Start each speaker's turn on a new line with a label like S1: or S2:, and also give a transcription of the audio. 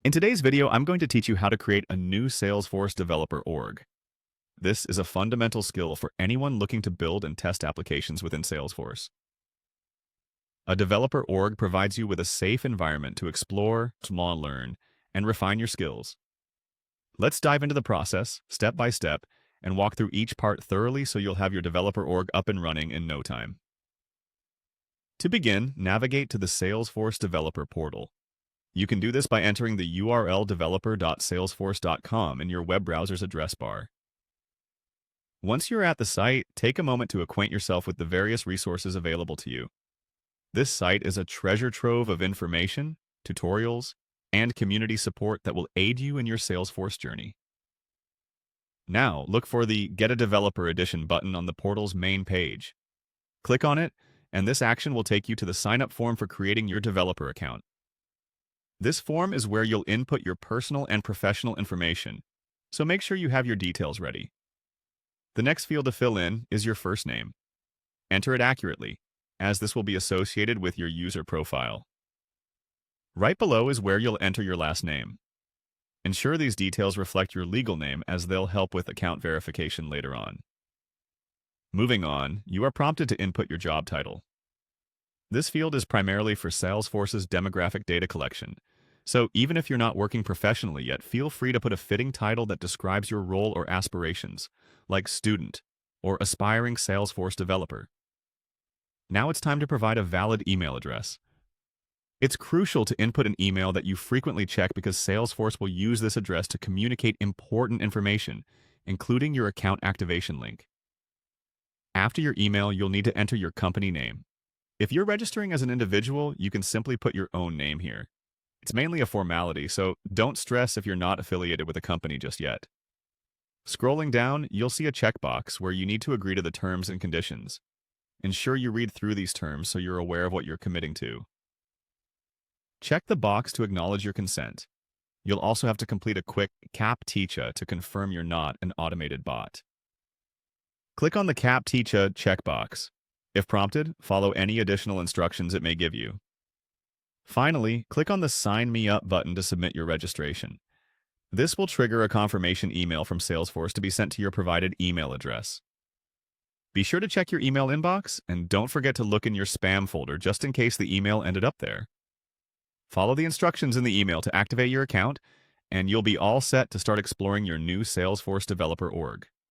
S1: In today's video, I'm going to teach you how to create a new Salesforce Developer Org. This is a fundamental skill for anyone looking to build and test applications within Salesforce. A developer org provides you with a safe environment to explore, learn, and refine your skills. Let's dive into the process, step by step, and walk through each part thoroughly so you'll have your developer org up and running in no time. To begin, navigate to the Salesforce Developer Portal. You can do this by entering the URL developer.salesforce.com in your web browser's address bar. Once you're at the site, take a moment to acquaint yourself with the various resources available to you. This site is a treasure trove of information, tutorials, and community support that will aid you in your Salesforce journey. Now, look for the Get a Developer Edition button on the portal's main page. Click on it, and this action will take you to the sign-up form for creating your developer account. This form is where you'll input your personal and professional information, so make sure you have your details ready. The next field to fill in is your first name. Enter it accurately, as this will be associated with your user profile. Right below is where you'll enter your last name. Ensure these details reflect your legal name, as they'll help with account verification later on. Moving on, you are prompted to input your job title. This field is primarily for Salesforce's demographic data collection, so even if you're not working professionally yet, feel free to put a fitting title that describes your role or aspirations, like student or aspiring Salesforce developer. Now it's time to provide a valid email address. It's crucial to input an email that you frequently check, because Salesforce will use this address to communicate important information, including your account activation link. After your email, you'll need to enter your company name. If you're registering as an individual, you can simply put your own name here. It's mainly a formality, so don't stress if you're not affiliated with a company just yet. Scrolling down, you'll see a checkbox where you need to agree to the terms and conditions. Ensure you read through these terms so you're aware of what you're committing to. Check the box to acknowledge your consent. You'll also have to complete a quick CAPTCHA to confirm you're not an automated bot. Click on the CAPTCHA checkbox. If prompted, follow any additional instructions it may give you. Finally, click on the Sign Me Up button to submit your registration. This will trigger a confirmation email from Salesforce to be sent to your provided email address. Be sure to check your email inbox, and don't forget to look in your spam folder just in case the email ended up there. Follow the instructions in the email to activate your account, and you'll be all set to start exploring your new Salesforce Developer Org.